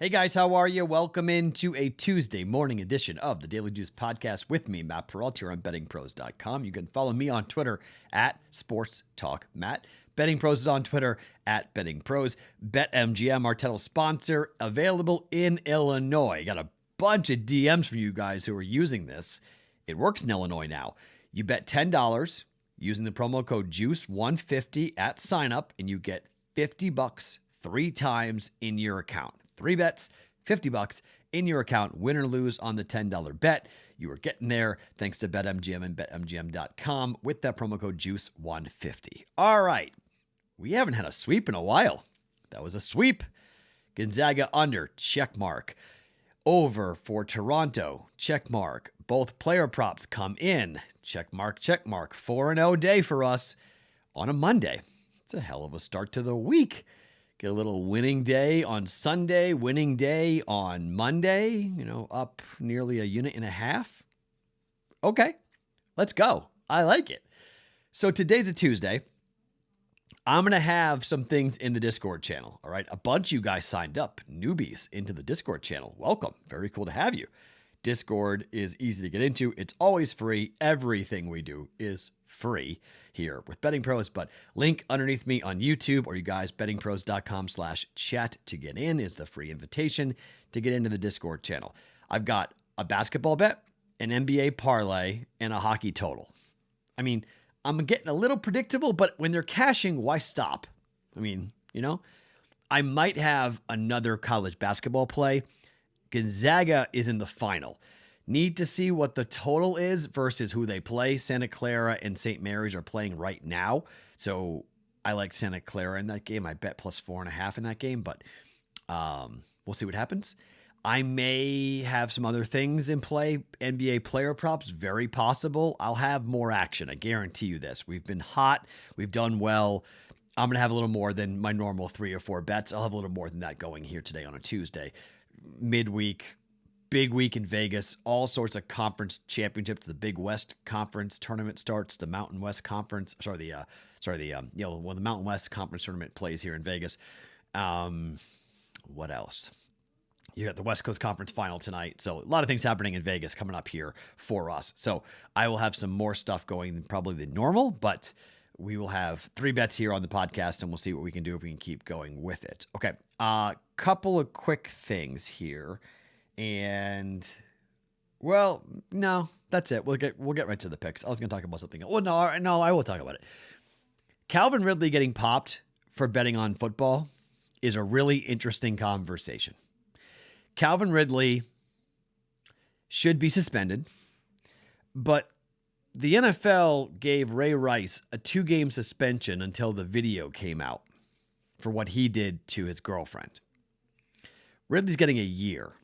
Hey guys, how are you? Welcome into a Tuesday morning edition of the Daily Juice Podcast with me, Matt Perrault, here on BettingPros.com. You can follow me on Twitter at SportsTalkMatt. BettingPros is on Twitter at BettingPros. BetMGM, our title sponsor, available in Illinois. Got a bunch of DMs from you guys who are using this. It works in Illinois now. You bet $10 using the promo code JUICE150 at signup, and you get $50 three times in your account. 3 bets, $50 in your account, win or lose on the $10 bet. You are getting there thanks to BetMGM and BetMGM.com with that promo code JUICE150. All right, we haven't had a sweep in a while. That was a sweep. Gonzaga under, check mark. Over for Toronto, check mark. Both player props come in, check mark, check mark. 4-0 day for us on a Monday. It's a hell of a start to the week. Get a little winning day on Sunday, winning day on Monday, up nearly a unit and a half. Okay, let's go. I like it. So today's a Tuesday. I'm going to have some things in the Discord channel, all right? A bunch of you guys signed up, newbies, into the Discord channel. Welcome. Very cool to have you. Discord is easy to get into. It's always free. Everything we do is free here with Betting Pros, but link underneath me on YouTube or you guys, bettingpros.com/chat to get in is the free invitation to get into the Discord channel. I've got a basketball bet, an NBA parlay, and a hockey total. I mean, I'm getting a little predictable, but when they're cashing, why stop? I mean, I might have another college basketball play. Gonzaga is in the final. Need to see what the total is versus who they play. Santa Clara and St. Mary's are playing right now. So I like Santa Clara in that game. I bet plus 4.5 in that game, but we'll see what happens. I may have some other things in play. NBA player props, very possible. I'll have more action. I guarantee you this. We've been hot. We've done well. I'm going to have a little more than my normal 3 or 4 bets. I'll have a little more than that going here today on a Tuesday. Midweek, big week in Vegas, all sorts of conference championships. The Big West Conference tournament starts. The Mountain West Conference, the Mountain West Conference tournament plays here in Vegas. What else? You got the West Coast Conference final tonight. So a lot of things happening in Vegas coming up here for us. So I will have some more stuff going probably than normal, but we will have 3 bets here on the podcast, and we'll see what we can do if we can keep going with it. Okay, couple of quick things here, and no, that's it. We'll get right to the picks. I was going to talk about something else. Well, no, I will talk about it. Calvin Ridley getting popped for betting on football is a really interesting conversation. Calvin Ridley should be suspended, but the NFL gave Ray Rice a 2-game suspension until the video came out for what he did to his girlfriend. Ridley's getting a year.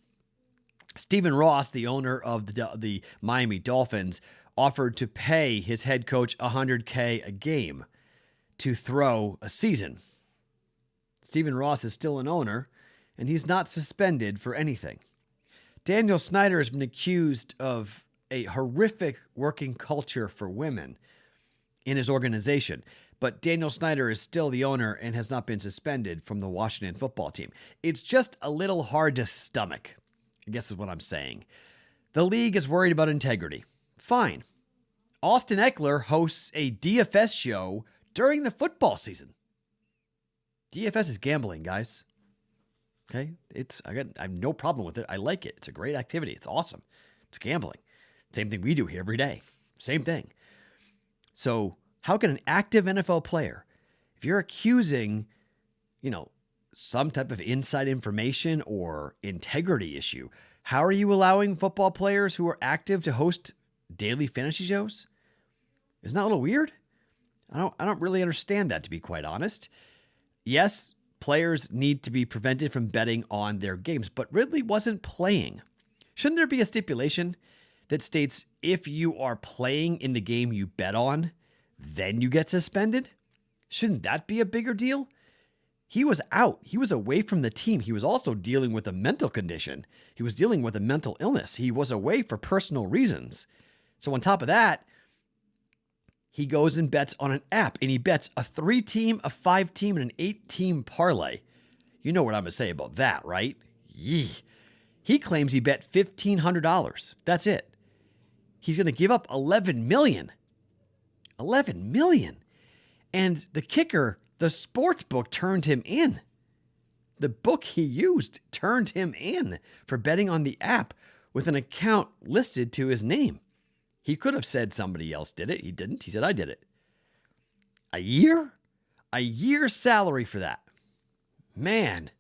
Stephen Ross, the owner of the Miami Dolphins, offered to pay his head coach $100K a game to throw a season. Stephen Ross is still an owner, and he's not suspended for anything. Daniel Snyder has been accused of a horrific working culture for women in his organization. But Daniel Snyder is still the owner and has not been suspended from the Washington football team. It's just a little hard to stomach, I guess is what I'm saying. The league is worried about integrity. Fine. Austin Eckler hosts a DFS show during the football season. DFS is gambling, guys. Okay? I have no problem with it. I like it. It's a great activity. It's awesome. It's gambling. Same thing we do here every day. Same thing. So how can an active NFL player, if you're accusing, some type of inside information or integrity issue, how are you allowing football players who are active to host daily fantasy shows? Isn't that a little weird? I don't really understand that, to be quite honest. Yes, players need to be prevented from betting on their games, but Ridley wasn't playing. Shouldn't there be a stipulation that states if you are playing in the game you bet on, then you get suspended? Shouldn't that be a bigger deal? He was out. He was away from the team. He was also dealing with a mental condition. He was dealing with a mental illness. He was away for personal reasons. So on top of that, he goes and bets on an app, and he bets a 3-team, a 5-team, and an 8-team parlay. You know what I'm going to say about that, right? Yee. He claims he bet $1,500. That's it. He's going to give up $11 million. $11 million. And the kicker, the sports book turned him in. The book he used turned him in for betting on the app with an account listed to his name. He could have said somebody else did it. He didn't. He said, I did it. A year? A year's salary for that. Man,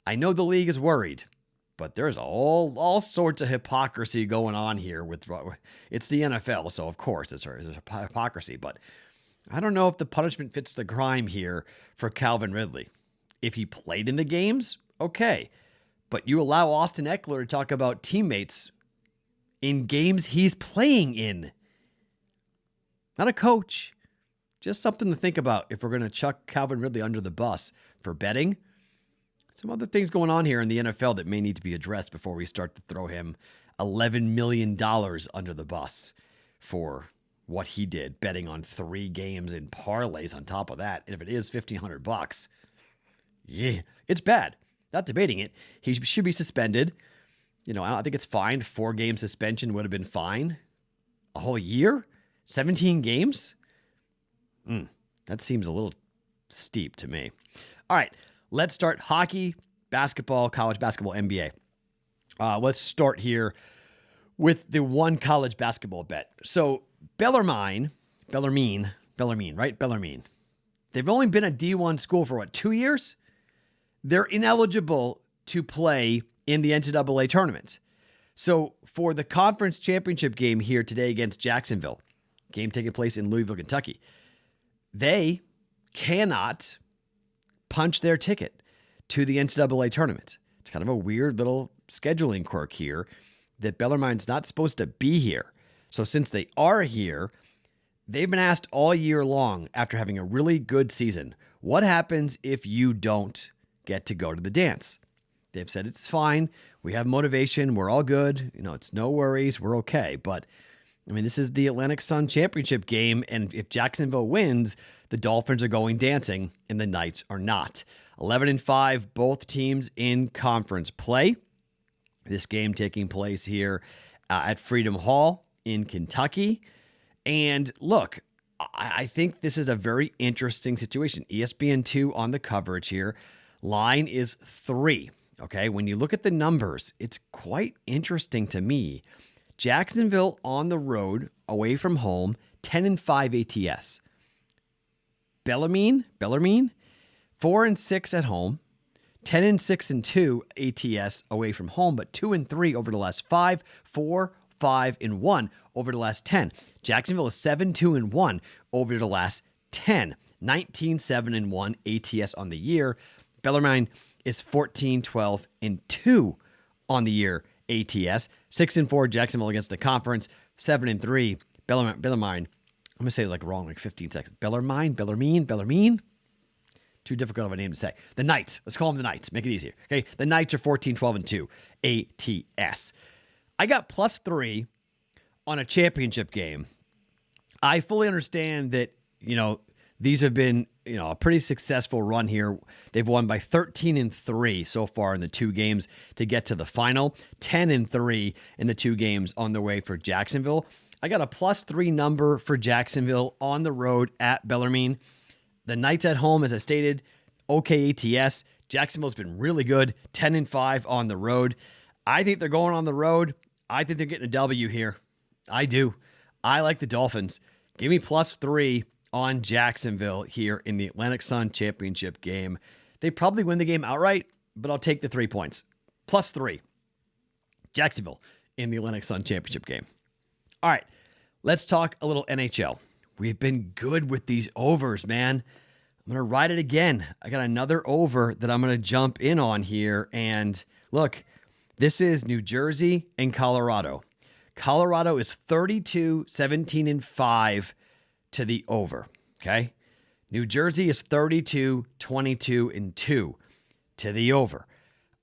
I know the league is worried, but there's all sorts of hypocrisy going on here. It's the NFL, so of course it's hypocrisy. But I don't know if the punishment fits the crime here for Calvin Ridley. If he played in the games, okay. But you allow Austin Eckler to talk about teammates in games he's playing in. Not a coach. Just something to think about if we're going to chuck Calvin Ridley under the bus for betting. Some other things going on here in the NFL that may need to be addressed before we start to throw him $11 million under the bus for what he did, betting on 3 games in parlays on top of that. And if it is $1,500, yeah, it's bad. Not debating it. He should be suspended. I think it's fine. 4-game suspension would have been fine. A whole year? 17 games? That seems a little steep to me. All right, let's start hockey, basketball, college basketball, NBA. Let's start here with the one college basketball bet. So Bellarmine, right? Bellarmine. They've only been a D1 school for 2 years? They're ineligible to play in the NCAA tournament. So for the conference championship game here today against Jacksonville, game taking place in Louisville, Kentucky, they cannot punch their ticket to the NCAA tournament. It's kind of a weird little scheduling quirk here that Bellarmine's not supposed to be here. So since they are here, they've been asked all year long after having a really good season, what happens if you don't get to go to the dance? They've said it's fine. We have motivation. We're all good. It's no worries. We're okay. But this is the Atlantic Sun Championship game, and if Jacksonville wins, the Dolphins are going dancing, and the Knights are not. 11-5, both teams in conference play. This game taking place here at Freedom Hall in Kentucky. And look, I think this is a very interesting situation. ESPN2 on the coverage here. Line is 3. Okay, when you look at the numbers, it's quite interesting to me. Jacksonville on the road, away from home, 10-5 ATS. Bellarmine, 4-6 at home, 10-6-2 ATS away from home, but 2-3 over the last 5, 4-5-1 over the last 10. Jacksonville is 7-2-1 over the last 10. 19-7-1 ATS on the year. Bellarmine is 14-12-2 on the year ATS. 6-4 Jacksonville against the conference. 7-3 Bellarmine. I'm gonna say it wrong, 15 seconds. Bellarmine. Too difficult of a name to say. The Knights. Let's call them the Knights. Make it easier. Okay. The Knights are 14-12-2 ATS. I got +3 on a championship game. I fully understand that, these have been, a pretty successful run here. They've won by 13-3 so far in the 2 games to get to the final. 10-3 in the 2 games on the way for Jacksonville. I got a +3 number for Jacksonville on the road at Bellarmine. The Knights at home, as I stated, okay ATS. Jacksonville's been really good, 10-5 on the road. I think they're going on the road. I think they're getting a W here. I do. I like the Dolphins. Give me +3 on Jacksonville here in the Atlantic Sun Championship game. They probably win the game outright, but I'll take the 3 points. +3. Jacksonville in the Atlantic Sun Championship game. All right, let's talk a little NHL. We've been good with these overs, man. I'm going to ride it again. I got another over that I'm going to jump in on here. And look, this is New Jersey and Colorado. Colorado is 32-17-5 to the over, okay? New Jersey is 32-22-2 to the over.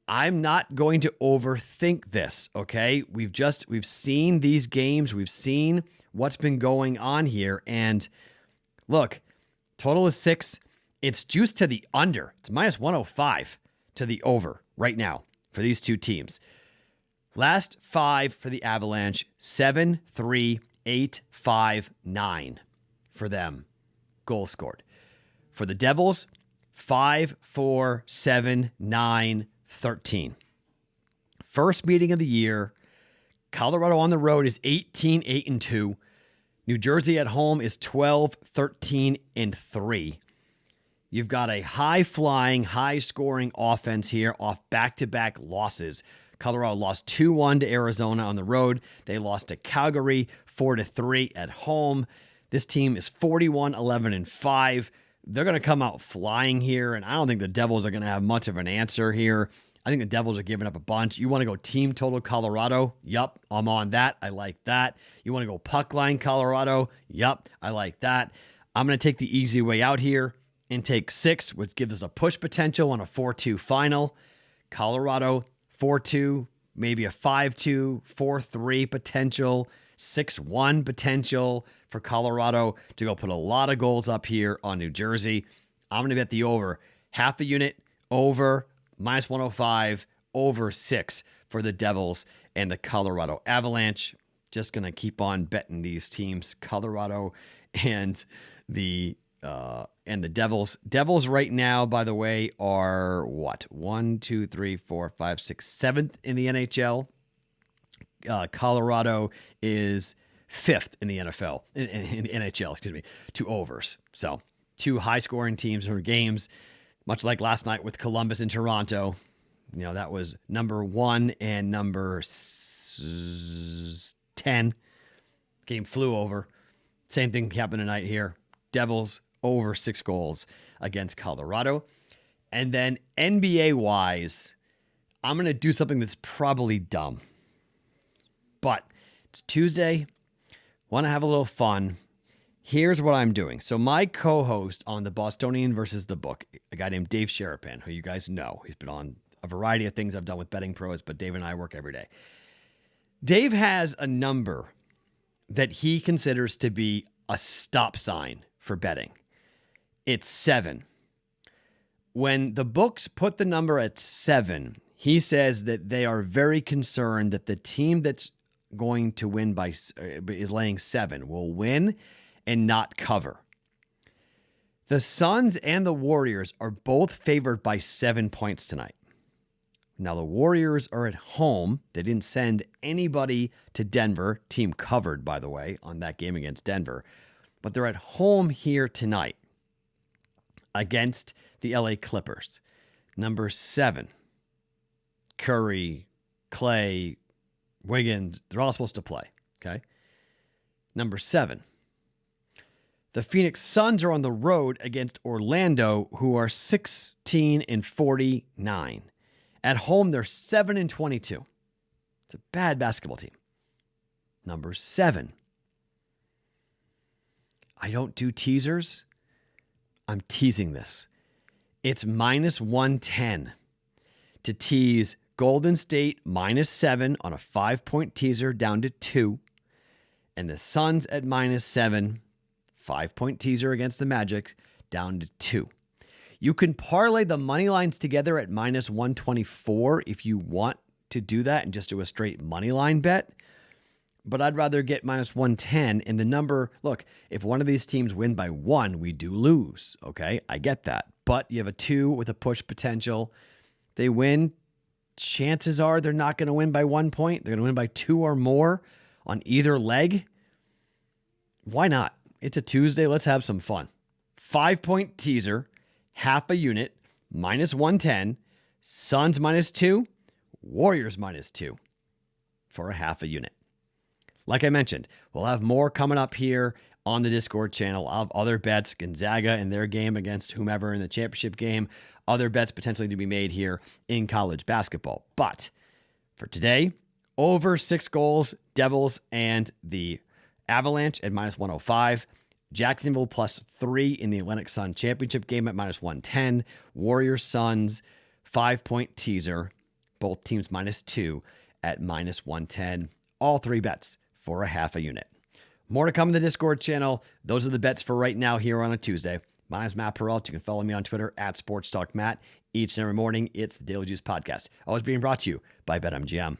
I'm not going to overthink this, okay? We've seen these games. We've seen what's been going on here. And look, total is 6. It's juiced to the under. It's -105 to the over right now for these two teams. Last 5 for the Avalanche, 7, 3, 8, 5, 9 for them. Goals scored. For the Devils, 5, 4, 7, 9, 13. First meeting of the year. Colorado on the road is 18, 8, and 2. New Jersey at home is 12, 13, and 3. You've got a high-flying, high-scoring offense here off back-to-back losses. Colorado lost 2-1 to Arizona on the road. They lost to Calgary 4-3 at home. This team is 41, 11, and 5. They're going to come out flying here, and I don't think the Devils are going to have much of an answer here. I think the Devils are giving up a bunch. You want to go team total Colorado? Yup, I'm on that. I like that. You want to go puck line Colorado? Yup, I like that. I'm going to take the easy way out here and take 6, which gives us a push potential on a 4-2 final. Colorado 4-2, maybe a 5-2, 4-3 potential, 6-1 potential for Colorado to go put a lot of goals up here on New Jersey. I'm going to bet the over. Half a unit over minus 105, over 6 for the Devils and the Colorado Avalanche. Just going to keep on betting these teams, Colorado and the Devils. Devils right now, by the way, are what? 1, 2, 3, 4, 5, 6, 7th in the NHL. Colorado is 5th in the NFL, in the NHL, excuse me, 2 overs. So 2 high-scoring teams for games, much like last night with Columbus and Toronto. You know, that was number 1 and number 10. Game flew over. Same thing happened tonight here. Devils over 6 goals against Colorado. And then NBA-wise, I'm going to do something that's probably dumb. But it's Tuesday. Want to have a little fun. Here's what I'm doing. So my co-host on the Bostonian versus the Book, a guy named Dave Sherapan, who you guys know. He's been on a variety of things I've done with BettingPros, but Dave and I work every day. Dave has a number that he considers to be a stop sign for betting. It's 7. When the books put the number at 7, he says that they are very concerned that the team that's going to win by is laying 7 will win and not cover. The Suns and the Warriors are both favored by 7 points tonight. Now, the Warriors are at home. They didn't send anybody to Denver. Team covered, by the way, on that game against Denver. But they're at home here tonight against the LA Clippers. Number 7, Curry, Clay, Wiggins, they're all supposed to play, okay? Number 7, the Phoenix Suns are on the road against Orlando, who are 16 and 49. At home, they're 7 and 22. It's a bad basketball team. Number 7. I don't do teasers. I'm teasing this. It's minus 110 to tease Golden State minus 7 on a 5-point teaser down to 2. And the Suns at minus 7, 5-point teaser against the Magic down to 2. You can parlay the money lines together at minus 124 if you want to do that and just do a straight money line bet. But I'd rather get minus 110. And the number, look, if one of these teams win by 1, we do lose. Okay, I get that. But you have a 2 with a push potential. They win. Chances are they're not going to win by 1 point. They're going to win by 2 or more on either leg. Why not? It's a Tuesday. Let's have some fun. 5-point teaser. Half a unit, minus 110, Suns minus 2, Warriors minus 2 for a half a unit. Like I mentioned, we'll have more coming up here on the Discord channel. I'll have other bets, Gonzaga and their game against whomever in the championship game, other bets potentially to be made here in college basketball. But for today, over 6 goals, Devils and the Avalanche at minus 105. Jacksonville plus 3 in the Atlantic Sun Championship game at minus 110. Warriors Suns 5-point teaser. Both teams minus 2 at minus 110. All 3 bets for a half a unit. More to come in the Discord channel. Those are the bets for right now here on a Tuesday. My name is Matt Perrault. You can follow me on Twitter at SportsTalkMatt. Each and every morning, it's the Daily Juice Podcast. Always being brought to you by BetMGM.